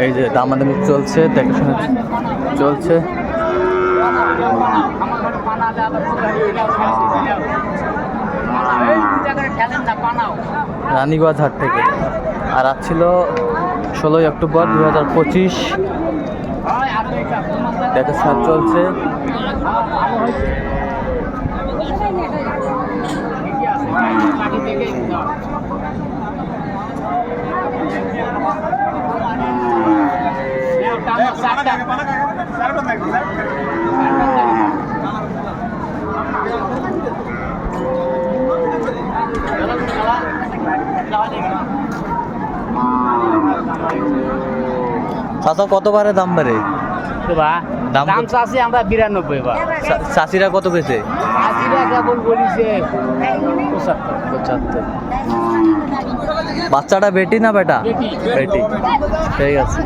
এই যে দামাদামি চলছে, দেখাশোনা চলছে। রানীগঞ্জ হাট থেকে। আর আজ ছিল 16ই অক্টোবর 2025। দেখাশোনা চলছে। চাচা কতবারে দাম বাড়ে? দাম চাষি আমরা 92 বা চাষিরা কত পেয়েছে? চাষিরা কেবল বলিছে 75। বাচ্চাটা বেটি না বেটা? বেটি। ঠিক আছে।